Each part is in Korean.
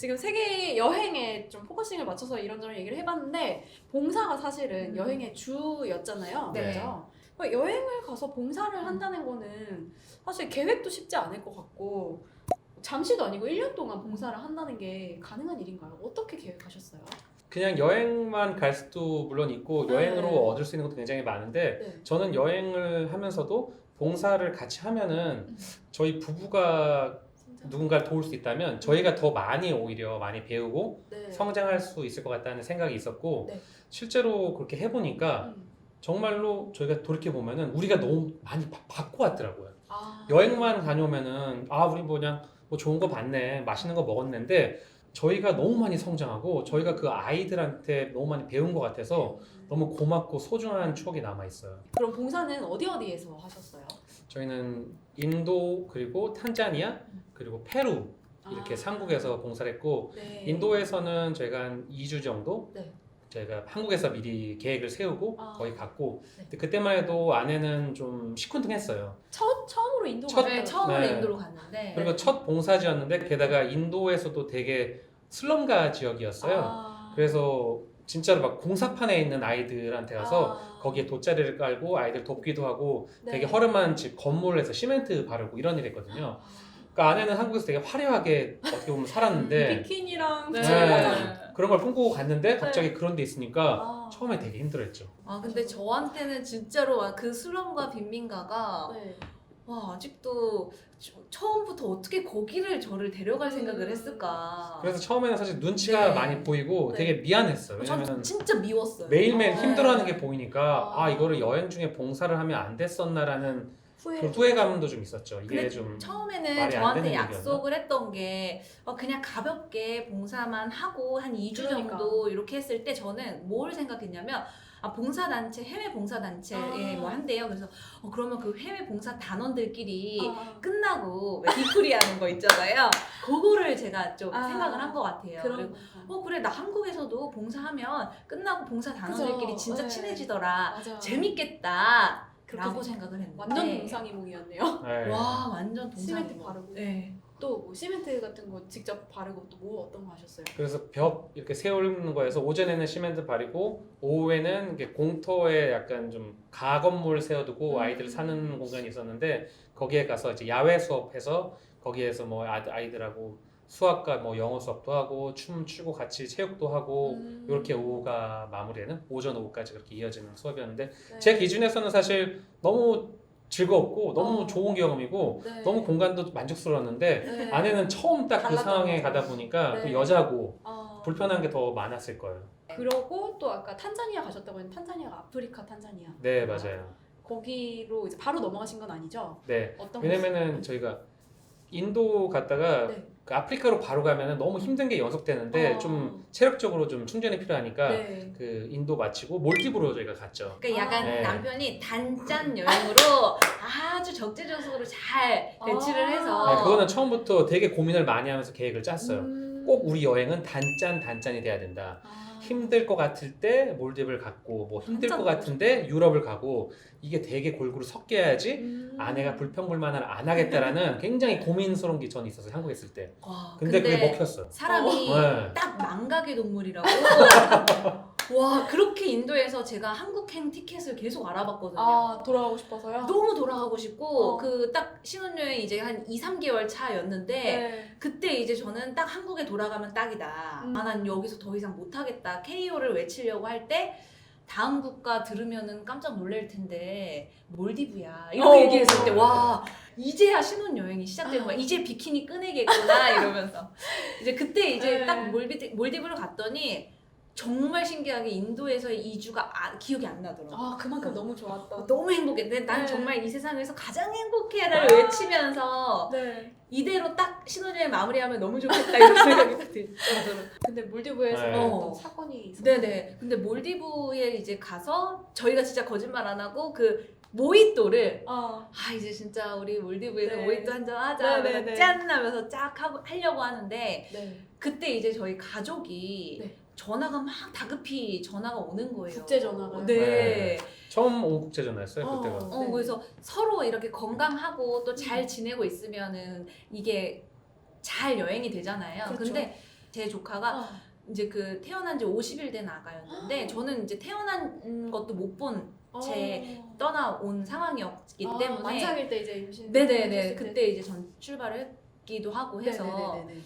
지금 세계 여행에 좀 포커싱을 맞춰서 이런저런 얘기를 해봤는데 봉사가 사실은 여행의 주였잖아요. 네. 그렇죠? 여행을 가서 봉사를 한다는 거는 사실 계획도 쉽지 않을 것 같고 잠시도 아니고 1년 동안 봉사를 한다는 게 가능한 일인가요? 어떻게 계획하셨어요? 그냥 여행만 갈 수도 물론 있고 네. 여행으로 얻을 수 있는 것도 굉장히 많은데 네. 저는 여행을 하면서도 봉사를 같이 하면은 저희 부부가 진짜? 누군가를 도울 수 있다면 저희가 더 많이 오히려 많이 배우고 네. 성장할 수 있을 것 같다는 생각이 있었고 네. 실제로 그렇게 해보니까 정말로 저희가 돌이켜보면은 우리가 너무 많이 받고 왔더라고요. 아. 여행만 다녀오면은 우리 그냥 뭐 좋은 거 봤네, 맛있는 거 먹었는데 저희가 너무 많이 성장하고 저희가 그 아이들한테 너무 많이 배운 것 같아서 너무 고맙고 소중한 추억이 남아 있어요. 그럼 봉사는 어디에서 하셨어요? 저희는 인도 그리고 탄자니아 그리고 페루 이렇게 아. 3국에서 봉사를 했고 네. 인도에서는 저희가 한 2주 정도 네. 저희가 한국에서 미리 계획을 세우고 거기 갔고 네. 근데 그때만 해도 아내는 좀 시큰둥했어요. 처음으로 인도 첫- 갔어요. 네, 처음으로 네. 인도로 갔는데 그리고 첫 봉사지였는데 게다가 인도에서도 되게 슬럼가 지역이었어요. 아. 그래서 진짜로 막 공사판에 있는 아이들한테 가서 아. 거기에 돗자리를 깔고 아이들 돕기도 하고 네. 되게 허름한 집 건물에서 시멘트 바르고 이런 일 했거든요. 그러니까 아내는 한국에서 되게 화려하게 어떻게 보면 살았는데 비키니랑 네. 부츠모자. 그런 걸 꿈꾸고 갔는데 갑자기 그런 데 있으니까 아. 처음에 되게 힘들었죠. 근데 저한테는 진짜로 그 슬럼과 빈민가가 네. 와 아직도 처음부터 어떻게 거기를 저를 데려갈 생각을 했을까. 그래서 처음에는 사실 눈치가 네. 많이 보이고 네. 되게 미안했어요. 전 왜냐면 진짜 미웠어요. 매일매일 아. 힘들어하는 게 보이니까 아. 이거를 여행 중에 봉사를 하면 안 됐었나라는 그 후회. 후회감도 좀 있었죠. 이게 근데 좀 처음에는 말이 안 저한테 되는 약속을 했던 게 그냥 가볍게 봉사만 하고 한 2주 그러니까. 정도 이렇게 했을 때 저는 뭘 생각했냐면 봉사단체, 해외 봉사단체에 뭐 한대요. 그래서 그러면 그 해외 봉사 단원들끼리 끝나고 왜 뒤풀이 하는 거 있잖아요. 그거를 제가 좀 생각을 한 것 같아요. 그런 그리고 그래 나 한국에서도 봉사하면 끝나고 봉사 단원들끼리 그죠. 진짜 네. 친해지더라. 맞아. 재밌겠다. 그렇게 라고 생각을 했는데 완전 동상이몽이었네요. 네. 와 완전 시멘트 동상이몽. 바르고. 네. 또 뭐 시멘트 같은 거 직접 바르고 또 뭐 어떤 거 하셨어요? 그래서 벽 이렇게 세우는 거에서 오전에는 시멘트 바르고 오후에는 이렇게 공터에 약간 좀 가건물 세워두고 아이들 사는 공간이 있었는데 거기에 가서 이제 야외 수업해서 거기에서 뭐 아이들하고 수학과 뭐 영어 수업도 하고 춤 추고 같이 체육도 하고 이렇게 오후가 마무리되는 오전 오후까지 그렇게 이어지는 수업이었는데 네. 제 기준에서는 사실 너무 즐겁고 너무 좋은 경험이고 네. 너무 공간도 만족스러웠는데 네. 아내는 처음 딱 그 달랐던 상황에 거죠. 가다 보니까 네. 또 여자고 어. 불편한 게 더 많았을 거예요. 그러고 또 아까 탄자니아 가셨다고 했는데 탄자니아가 아프리카 탄자니아. 네 맞아요. 거기로 이제 바로 넘어가신 건 아니죠? 네 어떤 왜냐면은 저희가 인도 갔다가 네. 그 아프리카로 바로 가면은 너무 힘든 게 연속되는데 어. 좀 체력적으로 좀 충전이 필요하니까 네. 그 인도 마치고 몰디브로 저희가 갔죠. 그러니까 약간 네. 남편이 단짠 여행으로 아주 적재적소로 잘 배치를 해서 네, 그거는 처음부터 되게 고민을 많이 하면서 계획을 짰어요. 음. 꼭 우리 여행은 단짠이 돼야 된다. 힘들 것 같을 때 몰디브를 갔고 뭐 힘들 것 같은데 유럽을 가고 이게 되게 골고루 섞여야지 아내가 불평불만을 안 하겠다라는 굉장히 고민스러운 게 저는 있었어요. 한국에 있을 때. 와, 근데 그게 먹혔어요. 사람이 네. 딱 망각의 동물이라고 와 그렇게 인도에서 제가 한국행 티켓을 계속 알아봤거든요. 돌아가고 싶어서요? 너무 돌아가고 싶고 어. 그 딱 신혼여행 이제 한 2, 3개월 차였는데 네. 그때 이제 저는 딱 한국에 돌아가면 딱이다. 난 여기서 더 이상 못하겠다. KO를 외치려고 할 때 다음 국가 들으면은 깜짝 놀랄 텐데 몰디브야 이렇게 얘기했을 때 와 이제야 신혼여행이 시작되는 거야. 이제 비키니 꺼내겠구나 이러면서 이제 그때 이제 네. 딱 몰디브를 갔더니 정말 신기하게 인도에서의 2주가 기억이 안 나더라고요. 그만큼 너무 좋았다. 너무 행복했는데 난 네. 정말 이 세상에서 가장 행복해를 외치면서 네. 이대로 딱 신혼여행 마무리하면 너무 좋겠다 이런 생각이 딱 들 정도로. 근데 몰디브에서 네. 어떤 사건이 있었어요? 네네. 근데 몰디브에 이제 가서 저희가 진짜 거짓말 안 하고 그 모히또를 이제 진짜 우리 몰디브에서 네. 모히또 한잔 하자 네, 하면서 네, 네. 짠 하면서 쫙 하려고 하는데 네. 그때 이제 저희 가족이 네. 전화가 막 다급히 전화가 오는 거예요. 국제 전화가요? 네. 네. 처음 온 국제전화였어요 어. 그때가. 네. 그래서 서로 이렇게 건강하고 또 잘 지내고 있으면은 이게 잘 여행이 되잖아요. 그렇죠. 근데 제 조카가 이제 그 태어난 지 50일 된 아가였는데 저는 이제 태어난 것도 못 본 떠나온 상황이었기 때문에 만삭일 때 이제 임신. 네네네 그때 이제 전 출발을 했기도 하고 해서 네네네네.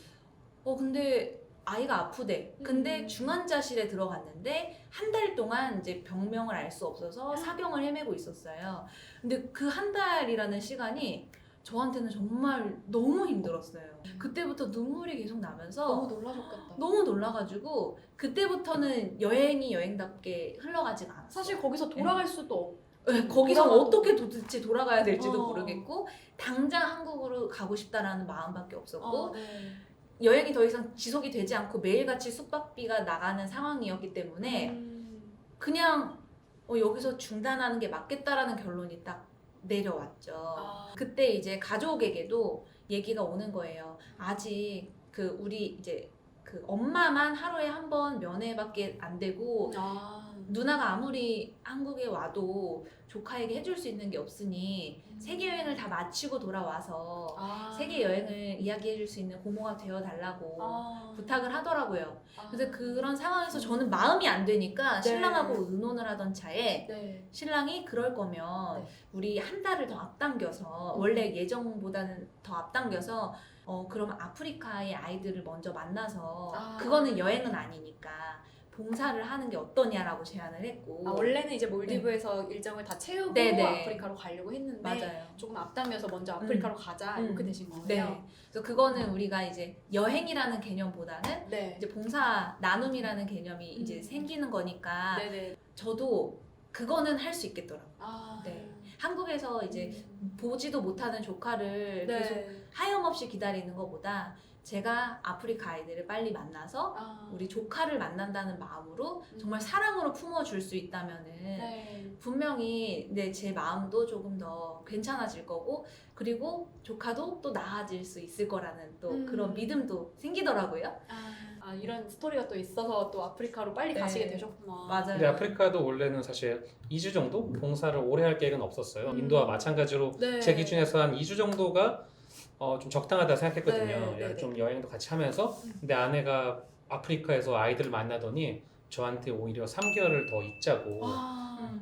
근데 아이가 아프대. 근데 중환자실에 들어갔는데 한 달 동안 이제 병명을 알 수 없어서 사경을 헤매고 있었어요. 근데 그 한 달이라는 시간이 저한테는 정말 너무 힘들었어요. 그때부터 눈물이 계속 나면서 너무 놀라셨겠다. 너무 놀라가지고 그때부터는 여행이 여행답게 흘러가지가 않았어요. 사실 거기서 돌아갈 수도 네, 거기서 돌아가고. 어떻게 도대체 돌아가야 될지도 어. 모르겠고 당장 한국으로 가고 싶다라는 마음밖에 없었고 네. 여행이 더 이상 지속이 되지 않고 매일같이 숙박비가 나가는 상황이었기 때문에 그냥 여기서 중단하는 게 맞겠다라는 결론이 딱 내려왔죠. 그때 이제 가족에게도 얘기가 오는 거예요. 아직 그 우리 이제 그 엄마만 하루에 한 번 면회밖에 안 되고 누나가 아무리 한국에 와도 조카에게 해줄 수 있는 게 없으니 세계 여행을 다 마치고 돌아와서 세계 여행을 이야기해줄 수 있는 고모가 되어달라고 부탁을 하더라고요. 그래서 그런 상황에서 저는 마음이 안 되니까 네. 신랑하고 의논을 하던 차에 네. 신랑이 그럴 거면 네. 우리 한 달을 더 앞당겨서 원래 예정보다는 더 앞당겨서 그럼 아프리카의 아이들을 먼저 만나서 그거는 여행은 아니니까 봉사를 하는 게 어떠냐라고 제안을 했고 원래는 이제 몰디브에서 일정을 다 채우고 네네. 아프리카로 가려고 했는데 맞아요. 조금 앞당겨서 먼저 아프리카로 가자 이렇게 되신 거예요. 네. 그래서 그거는 우리가 이제 여행이라는 개념보다는 네. 이제 봉사 나눔이라는 개념이 이제 생기는 거니까 네네. 저도 그거는 할 수 있겠더라고요. 네. 네. 한국에서 이제 보지도 못하는 조카를 계속 하염없이 기다리는 것보다 제가 아프리카 아이들을 빨리 만나서 우리 조카를 만난다는 마음으로 정말 사랑으로 품어줄 수 있다면은 네. 분명히 제 마음도 조금 더 괜찮아질 거고 그리고 조카도 또 나아질 수 있을 거라는 또 그런 믿음도 생기더라고요. 이런 스토리가 또 있어서 또 아프리카로 빨리 네. 가시게 되셨구나. 맞아요. 근데 아프리카도 원래는 사실 2주 정도 봉사를 오래 할 계획은 없었어요. 인도와 마찬가지로 네. 제 기준에서 한 2주 정도가 좀 적당하다 생각했거든요. 네, 네, 좀 여행도 같이 하면서. 근데 아내가 아프리카에서 아이들을 만나더니 저한테 오히려 3개월을 더 있자고.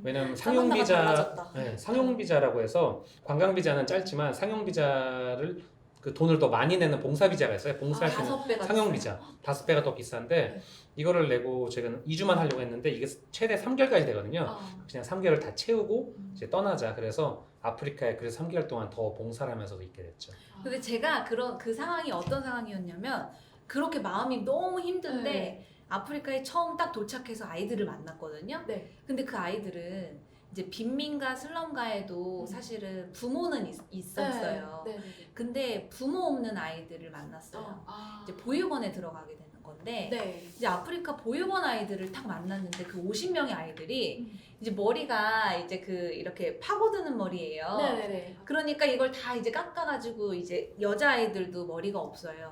왜냐면 상용 쌍방나가 비자, 달라졌다. 네, 상용 비자라고 해서 관광 비자는 짧지만 상용 비자를 그 돈을 더 많이 내는 봉사 비자가 있어요. 봉사할 수 있는 5배가 상용 비자 5배가 더 비싼데 네. 이거를 내고 제가 2주만 하려고 했는데 이게 최대 3개월까지 되거든요. 그냥 3개월 다 채우고 이제 떠나자. 그래서 아프리카에 그래서 3개월 동안 더 봉사를 하면서도 있게 됐죠. 근데 제가 그 상황이 어떤 상황이었냐면 그렇게 마음이 너무 힘든데 네. 아프리카에 처음 딱 도착해서 아이들을 만났거든요. 네. 근데 그 아이들은 이제 빈민가 슬럼가에도 사실은 부모는 있었어요. 네. 네. 근데 부모 없는 아이들을 만났어요. 이제 보육원에 들어가게 되는 건데 네. 이제 아프리카 보육원 아이들을 딱 만났는데 그 50명의 아이들이 이제 머리가 이제 그 이렇게 파고드는 머리예요. 네네네. 그러니까 이걸 다 이제 깎아가지고 이제 여자아이들도 머리가 없어요.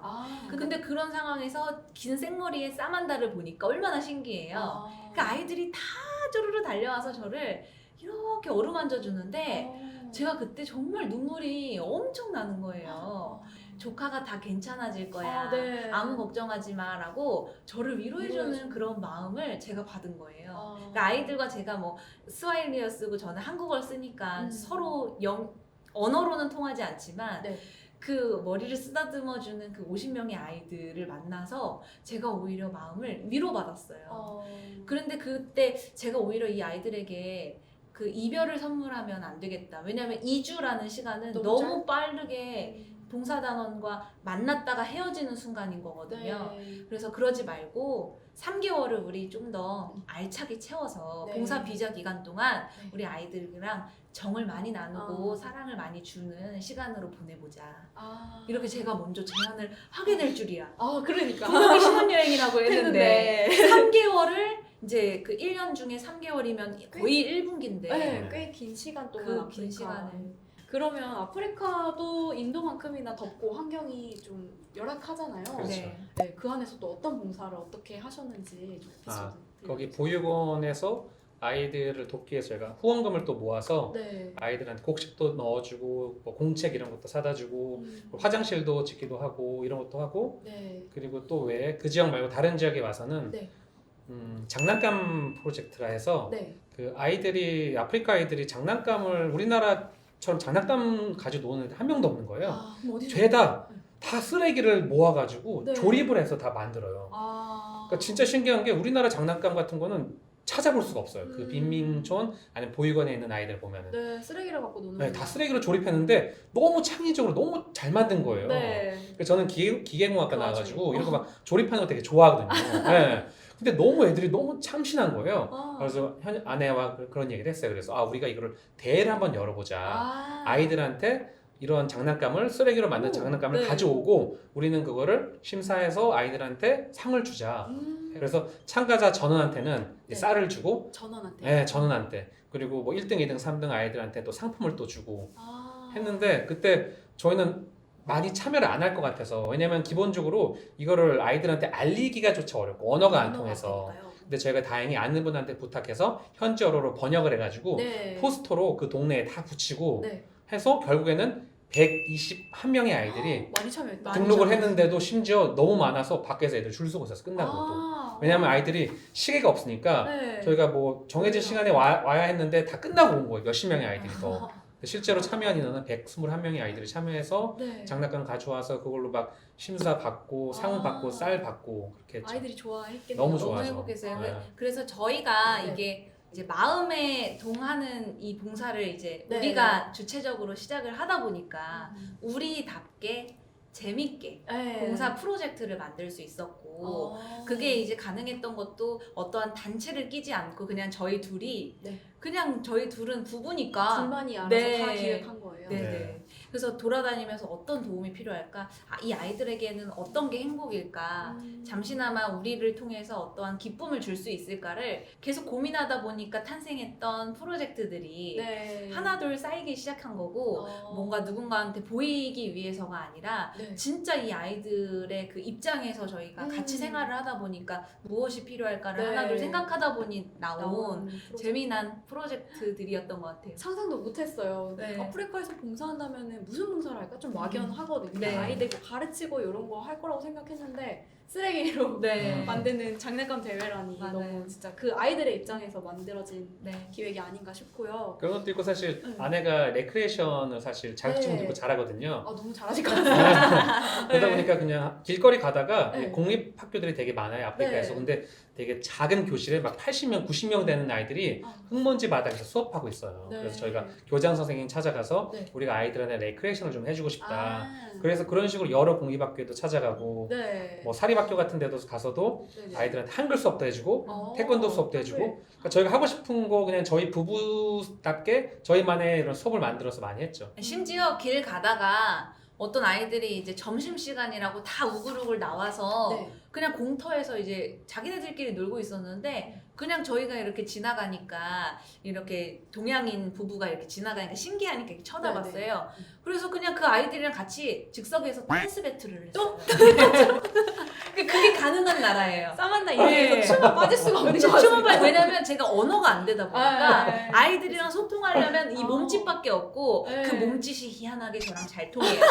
근데 그런 상황에서 긴 생머리에 사만다를 보니까 얼마나 신기해요. 그 아이들이 다 쪼르르 달려와서 저를 이렇게 어루만져 주는데 제가 그때 정말 눈물이 엄청 나는 거예요. 조카가 다 괜찮아질 거야. 네. 아무 걱정하지 마라고 저를 위로해주는 위로해주는. 그런 마음을 제가 받은 거예요. 그러니까 아이들과 제가 뭐 스와힐리어 쓰고 저는 한국어를 쓰니까 서로 언어로는 통하지 않지만 네. 그 머리를 쓰다듬어주는 그 50명의 아이들을 만나서 제가 오히려 마음을 위로받았어요. 그런데 그때 제가 오히려 이 아이들에게 그 이별을 선물하면 안 되겠다. 왜냐하면 2주라는 시간은 너무 빠르게 봉사단원과 만났다가 헤어지는 순간인 거거든요. 네. 그래서 그러지 말고 3개월을 우리 좀 더 알차게 채워서 네. 봉사 비자 기간 동안 네. 우리 아이들이랑 정을 많이 나누고 아. 사랑을 많이 주는 시간으로 보내보자. 아. 이렇게 제가 먼저 제안을 하게 될 줄이야. 그러니까. 분명히 신혼여행이라고 했는데 했는데. 3개월을 이제 그 1년 중에 3개월이면 거의 1분기인데 네, 꽤 긴 시간 동안 그 긴 시간을. 그러면 아프리카도 인도만큼이나 덥고 환경이 좀 열악하잖아요. 그렇죠. 네, 그 안에서 또 어떤 봉사를 어떻게 하셨는지 좀 에피소드 거기 보육원에서 아이들을 돕기 위해서 저희가 후원금을 또 모아서 네. 아이들한테 곡식도 넣어주고 뭐 공책 이런 것도 사다 주고 화장실도 짓기도 하고 이런 것도 하고 네. 그리고 또 왜 그 지역 말고 다른 지역에 와서는 네. 장난감 프로젝트라 해서 네. 그 아이들이 아프리카 아이들이 장난감을 우리나라처럼 장난감 가지고 노는 애들 한 명도 없는 거예요. 아, 그럼 어디서? 죄다 다 쓰레기를 모아가지고 네. 조립을 해서 다 만들어요. 아. 그러니까 진짜 신기한 게 우리나라 장난감 같은 거는 찾아볼 수가 없어요. 그 음. 빈민촌 아니면 보육원에 있는 아이들 보면은 네, 쓰레기를 갖고 노는. 네, 다 쓰레기로 조립했는데 너무 창의적으로 너무 잘 만든 거예요. 네. 그래서 저는 기계공학과 그 나와가지고 와중에. 이런 거 막 조립하는 거 되게 좋아하거든요. 네. 근데 너무 애들이 너무 참신한 거예요. 아. 그래서 아내와 그런 얘기를 했어요. 그래서 우리가 이거를 대회를 한번 열어보자. 아. 아이들한테 이런 장난감을 쓰레기로 만든 오, 장난감을 네. 가져오고 우리는 그거를 심사해서 아이들한테 상을 주자. 그래서 참가자 전원한테는 네. 쌀을 주고 전원한테. 네, 전원한테 그리고 뭐 1등, 2등, 3등 아이들한테 또 상품을 또 주고 아. 했는데 그때 저희는 많이 참여를 안 할 것 같아서 왜냐면 기본적으로 이거를 아이들한테 알리기가조차 어렵고 언어가 안 통해서 되니까요. 근데 저희가 다행히 아는 분한테 부탁해서 현지어로 번역을 해가지고 네. 포스터로 그 동네에 다 붙이고 네. 해서 결국에는 121명의 아이들이 많이 참여했다. 등록을 했는데도 심지어 너무 많아서 밖에서 애들 줄 서고 있었어 끝나고 또 아. 왜냐면 아이들이 시계가 없으니까 네. 저희가 뭐 정해진 시간에 와야 했는데 다 끝나고 온 거예요 몇십 명의 아이들이 또 실제로 참여한 인원은 121명의 아이들이 참여해서 네. 장난감 가져와서 그걸로 막 심사 받고 상 아. 받고 쌀 받고 그렇게 했죠. 아이들이 좋아했겠네요. 너무 너무 좋아서. 행복했어요. 네. 그래서 저희가 네. 이게 이제 마음에 동하는 이 봉사를 이제 네. 우리가 주체적으로 시작을 하다 보니까 음. 우리답게 재밌게 네. 봉사 프로젝트를 만들 수 있었고 그게 이제 가능했던 것도 어떠한 단체를 끼지 않고 그냥 저희 둘이 네. 그냥 저희 둘은 부부니까 둘만이 알아서 네. 다 기획한 거예요. 네네. 네. 그래서 돌아다니면서 어떤 도움이 필요할까? 이 아이들에게는 어떤 게 행복일까? 잠시나마 우리를 통해서 어떠한 기쁨을 줄 수 있을까를 계속 고민하다 보니까 탄생했던 프로젝트들이 네. 하나둘 쌓이기 시작한 거고 뭔가 누군가한테 보이기 위해서가 아니라 네. 진짜 이 아이들의 그 입장에서 저희가 같이 생활을 하다 보니까 무엇이 필요할까를 네. 하나둘 생각하다 보니 나온 프로젝트. 재미난 프로젝트들이었던 것 같아요. 상상도 못했어요. 네. 아프리카에서 봉사한다면 무슨 봉사를 할까? 좀 막연하거든요. 네. 아이들 가르치고 이런 거 할 거라고 생각했는데 쓰레기로 네. 만드는 장난감 대회라니 맞아요. 너무 진짜 그 아이들의 입장에서 만들어진 네. 기획이 아닌가 싶고요. 그런 것도 있고 사실 네. 아내가 레크레이션을 사실 자격증도 네. 있고 잘하거든요. 아 너무 잘하실 것 같아요. 그러다 네. 보니까 그냥 길거리 가다가 네. 공립 학교들이 되게 많아요 아프리카에서. 네. 근데 되게 작은 교실에 막 80명, 90명 되는 아이들이 아. 흙먼지 바닥에서 수업하고 있어요. 네. 그래서 저희가 교장 선생님 찾아가서 네. 우리가 아이들한테 레크레이션을 좀 해주고 싶다. 아. 그래서 그런 식으로 여러 공립학교에도 찾아가고 네. 뭐 사립학교 같은 데도 가서도 네네. 아이들한테 한글 수업도 해주고 어, 태권도 수업도 해주고 한글. 그러니까 저희가 하고 싶은 거 그냥 저희 부부답게 저희만의 이런 수업을 만들어서 많이 했죠. 심지어 길 가다가 어떤 아이들이 이제 점심시간이라고 다 우글우글 나와서 네. 그냥 공터에서 이제 자기네들끼리 놀고 있었는데 그냥 저희가 이렇게 지나가니까 이렇게 동양인 부부가 이렇게 지나가니까 신기하니까 이렇게 쳐다봤어요. 그래서 그냥 그 아이들이랑 같이 즉석에서 댄스 배틀을 했어요. 그게 가능한 나라예요. 사만나 네. 이에서 춤을 빠질 수가 없는 것 춤을 같아요. 왜냐면 제가 언어가 안 되다 보니까 네. 아이들이랑 소통하려면 이 어. 몸짓밖에 없고 네. 그 몸짓이 희한하게 저랑 잘 통해요.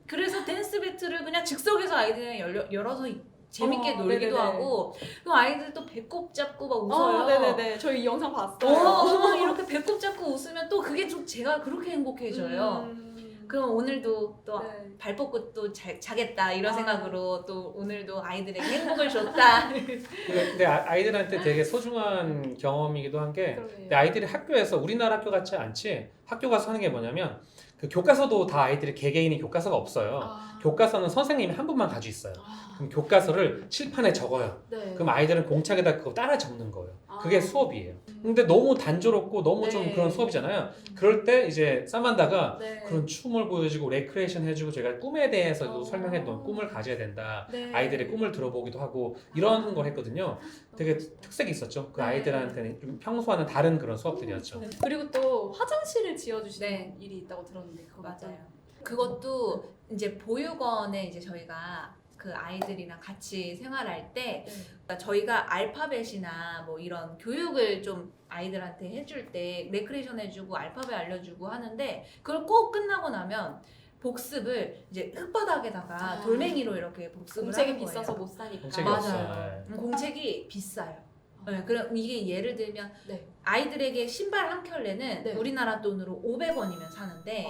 그래서 댄스 배틀을 그냥 즉석에서 아이들이랑 열어서 재밌게 놀기도 네네네. 하고 그 아이들 또 배꼽 잡고 막 웃어요. 네네네. 저희 이 영상 봤어요. 이렇게 배꼽 잡고 웃으면 또 그게 좀 제가 그렇게 행복해져요. 그럼 오늘도 또 네. 발 뻗고 또 자겠다 이런 아. 생각으로 또 오늘도 아이들에게 행복을 줬다. 근데 아이들한테 되게 소중한 경험이기도 한 게 그러게요. 근데 아이들이 학교에서 우리나라 학교 같지 않지 학교 가서 하는 게 뭐냐면 그 교과서도 다 아이들이 개개인이 교과서가 없어요. 아. 교과서는 선생님이 한 분만 가지고 있어요. 아. 그럼 교과서를 칠판에 적어요. 네. 그럼 아이들은 공책에다 그거 따라 적는 거예요. 아. 그게 수업이에요. 근데 너무 단조롭고 너무 좀 네. 그런 수업이잖아요. 그럴 때 이제 사만다가 네. 그런 춤을 보여주고 레크레이션 해주고 저희가 꿈에 대해서도 어. 설명했던 꿈을 가져야 된다. 네. 아이들의 꿈을 들어보기도 하고 이런 걸 했거든요. 되게 특색이 있었죠. 그 네. 아이들한테는 좀 평소와는 다른 그런 수업들이었죠. 네. 그리고 또 화장실을 지어주시는 네. 일이 있다고 들었는데 그거 맞아요. 그것도 이제 보육원에 이제 저희가 그 아이들이랑 같이 생활할 때 네. 그러니까 저희가 알파벳이나 뭐 이런 교육을 좀 아이들한테 해줄 때 레크레이션 해주고 알파벳 알려주고 하는데 그걸 꼭 끝나고 나면 복습을 이제 흙바닥에다가 아. 돌멩이로 이렇게 복습을 공책이 하는 거예요. 비싸서 못 사니까. 공책이 맞아요. 없어요. 공책이 비싸요. 네, 그럼 이게 예를 들면 네. 아이들에게 신발 한 켤레는 네. 우리나라 돈으로 500원이면 사는데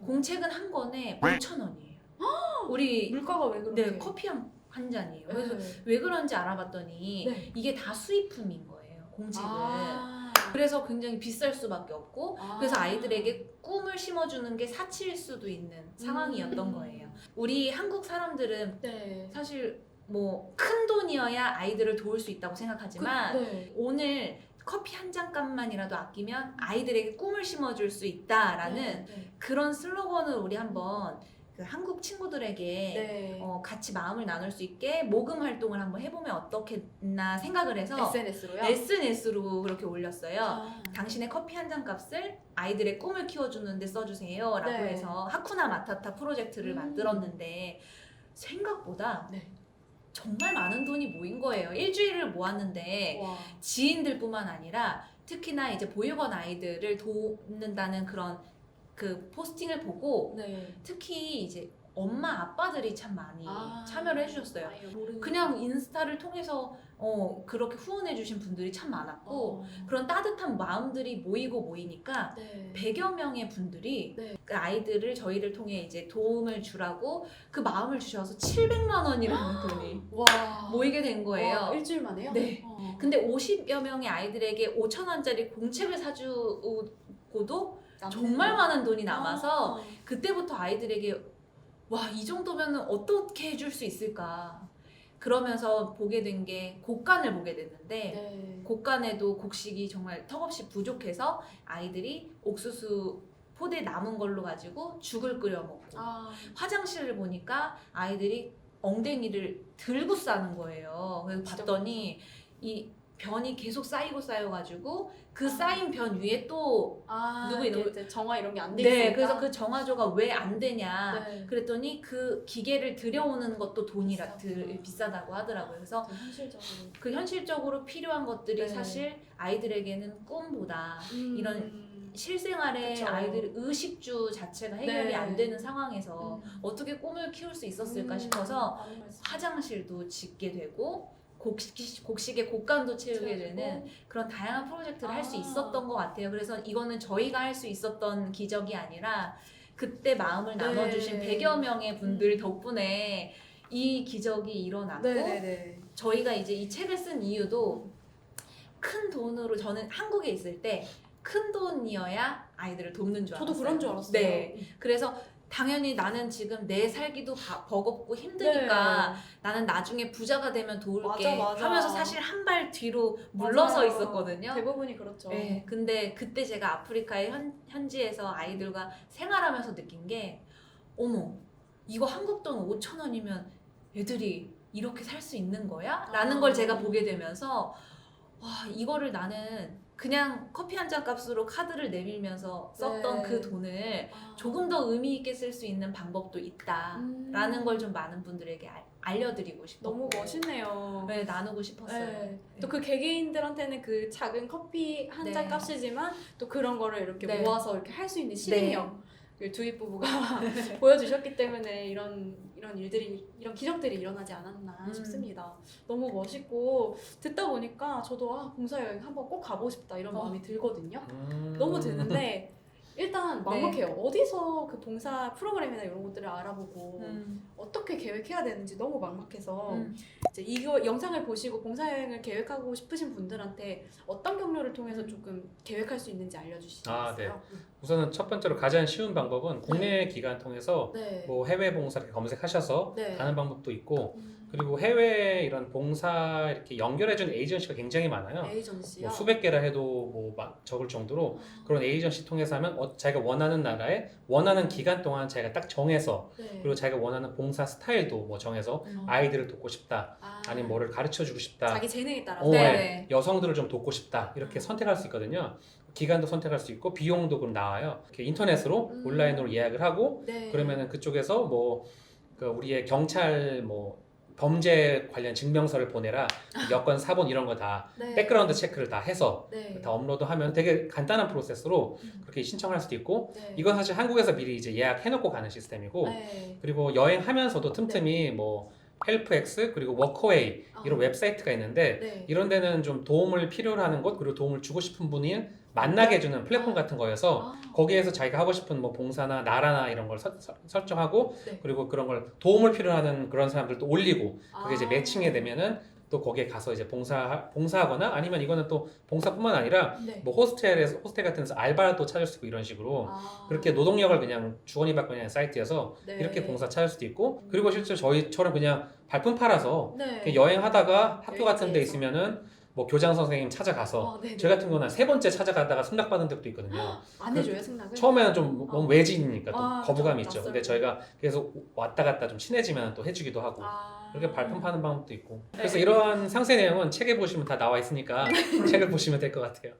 공책은 한 권에 5,000원이에요. 우리 물가가 왜 그렇게? 네, 커피 한 잔이에요. 그래서 네. 왜 그런지 알아봤더니 네. 이게 다 수입품인 거예요. 공책은. 아. 그래서 굉장히 비쌀 수밖에 없고 아. 그래서 아이들에게 꿈을 심어주는 게 사치일 수도 있는 상황이었던 거예요. 우리 한국 사람들은 네. 사실 뭐 큰 돈이어야 아이들을 도울 수 있다고 생각하지만 네. 오늘 커피 한 잔 값만이라도 아끼면 아이들에게 꿈을 심어줄 수 있다라는 네. 그런 슬로건을 우리 한번 그 한국 친구들에게 네. 같이 마음을 나눌 수 있게 모금 활동을 한번 해보면 어떻겠나 생각을 해서 SNS로요? SNS로 그렇게 올렸어요. 아. 당신의 커피 한 잔 값을 아이들의 꿈을 키워주는데 써주세요 라고 네. 해서 하쿠나 마타타 프로젝트를 만들었는데 생각보다 네. 정말 많은 돈이 모인 거예요. 일주일을 모았는데 와. 지인들뿐만 아니라 특히나 이제 보육원 아이들을 돕는다는 그런 그 포스팅을 보고 네. 특히 이제 엄마 아빠들이 참 많이 참여를 해주셨어요. 아유, 모르는. 그냥 인스타를 통해서 그렇게 후원해주신 분들이 참 많았고 그런 따뜻한 마음들이 모이니까 네. 100여 명의 분들이 네. 그 아이들을 저희를 통해 이제 도움을 주라고 그 마음을 주셔서 700만 원이라는 돈이 와. 모이게 된 거예요. 와, 일주일 만에요? 네. 어. 근데 50여 명의 아이들에게 5,000원짜리 공책을 사주고도 정말 많은 돈이 남아서 아. 그때부터 아이들에게 와, 이 정도면 어떻게 해줄 수 있을까 그러면서 보게 된 게 곡간을 보게 됐는데 네. 곡간에도 곡식이 정말 턱없이 부족해서 아이들이 옥수수 포대 남은 걸로 가지고 죽을 끓여 먹고 아. 화장실을 보니까 아이들이 엉덩이를 들고 싸는 거예요. 그래서 진짜 봤더니 이 변이 계속 쌓여가지고 그 아. 쌓인 변 위에 또 누구 이게 이런 이제 정화 이런 게 안 돼 네, 있으니까. 그래서 그 정화조가 왜 안 되냐 네. 그랬더니 그 기계를 들여오는 것도 돈이라 비싸구나. 비싸다고 하더라고요. 그래서 좀 현실적으로. 그 현실적으로 필요한 것들이 네. 사실 아이들에게는 꿈보다 이런 실생활에 그쵸. 아이들 의식주 자체가 해결이 네. 안 되는 상황에서 어떻게 꿈을 키울 수 있었을까 싶어서 맞는 말씀. 화장실도 짓게 되고 곡식의 곡간도 채우게 되는 그런 다양한 프로젝트를 할 수 아. 있었던 것 같아요. 그래서 이거는 저희가 할 수 있었던 기적이 아니라 그때 마음을 네. 나눠주신 100여 명의 분들 덕분에 이 기적이 일어났고 네네네. 저희가 이제 이 책을 쓴 이유도 큰 돈으로 저는 한국에 있을 때 큰 돈이어야 아이들을 돕는 줄 알았어요. 저도 그런 줄 알았어요. 네. 그래서 당연히 나는 지금 내 살기도 버겁고 힘드니까 나는 나중에 부자가 되면 도울게 맞아. 하면서 사실 한 발 뒤로 물러서 맞아요. 있었거든요. 대부분이 그렇죠. 네, 근데 그때 제가 아프리카의 현지에서 아이들과 생활하면서 느낀 게 어머 이거 한국 돈 5,000원이면 애들이 이렇게 살 수 있는 거야? 라는 걸 제가 보게 되면서 와 이거를 나는 그냥 커피 한 잔 값으로 카드를 내밀면서 썼던 네. 그 돈을 아. 조금 더 의미 있게 쓸 수 있는 방법도 있다라는 걸 좀 많은 분들에게 알려드리고 싶었고 너무 멋있네요. 네, 나누고 싶었어요. 네. 또 그 개개인들한테는 그 작은 커피 한 잔 네. 값이지만 또 그런 거를 이렇게 네. 모아서 이렇게 할 수 있는 실행력. 두입 부부가 보여주셨기 때문에 이런 일들이 이런 기적들이 일어나지 않았나 싶습니다. 너무 멋있고 듣다 보니까 저도 봉사여행 한번 꼭 가보고 싶다 이런 마음이 들거든요. 너무 드는데 일단 막막해요. 어디서 그 봉사 프로그램이나 이런 것들을 알아보고 어떻게 계획해야 되는지 너무 막막해서 이제 이거 영상을 보시고 봉사여행을 계획하고 싶으신 분들한테 어떤 경로를 통해서 조금 계획할 수 있는지 알려주시겠어요? 아, 네. 우선은 첫 번째로 가장 쉬운 방법은 국내 기관 통해서 네. 뭐 해외 봉사 이렇게 검색하셔서 네. 가는 방법도 있고 그리고 해외 이런 봉사 이렇게 연결해주는 에이전시가 굉장히 많아요. 에이전시요? 뭐 수백 개라 해도 뭐 적을 정도로 그런 에이전시 통해서 하면 자기가 원하는 나라에 원하는 기간 동안 자기가 딱 정해서 네. 그리고 자기가 원하는 봉사 스타일도 뭐 정해서 아이들을 돕고 싶다 아니면 뭐를 가르쳐주고 싶다 자기 재능에 따라서 네. 여성들을 좀 돕고 싶다 이렇게 선택할 수 있거든요. 기간도 선택할 수 있고 비용도 그럼 나와요. 이렇게 인터넷으로 온라인으로 예약을 하고 네. 그러면은 그쪽에서 뭐 그 우리의 경찰 뭐 범죄 관련 증명서를 보내라, 여권, 사본 이런 거 다 네. 백그라운드 체크를 다 해서 네. 다 업로드하면 되게 간단한 프로세스로 그렇게 신청할 수도 있고, 네. 이건 사실 한국에서 미리 이제 예약해놓고 가는 시스템이고, 네. 그리고 여행하면서도 틈틈이 뭐 헬프엑스 그리고 워커웨이 이런 어. 웹사이트가 있는데, 네. 이런 데는 좀 도움을 필요로 하는 곳, 그리고 도움을 주고 싶은 분이 만나게 해주는 플랫폼 같은 거여서 아. 거기에서 자기가 하고 싶은 뭐 봉사나 나라나 이런 걸 설정하고, 네. 그리고 그런 걸 도움을 필요로 하는 그런 사람들도 올리고, 그게 이제 아. 매칭이 되면은 또 거기에 가서 이제 봉사하거나, 아니면 이거는 또 봉사뿐만 아니라 네. 뭐 호스텔 같은 데서 알바를 또 찾을 수 있고 이런 식으로 아. 그렇게 노동력을 그냥 주거니 받거니 하는 사이트여서 네. 이렇게 봉사 찾을 수도 있고, 그리고 실제로 저희처럼 그냥 발품 팔아서 네. 이렇게 여행하다가 학교 같은 데 여행지에서. 있으면은 뭐 교장 선생님 찾아가서, 어, 네네. 저희 같은 거는 세 번째 찾아가다가 승낙받은 적도 있거든요. 안 해줘요 승낙을? 처음에는 좀 너무 외지니까 또 아, 거부감이 좀 있죠. 근데 낯설고. 저희가 계속 왔다 갔다 좀 친해지면 또 해주기도 하고, 아. 이렇게 발품 파는 방법도 있고. 네. 그래서 이러한 상세 내용은 책에 보시면 다 나와 있으니까 책을 보시면 될 것 같아요.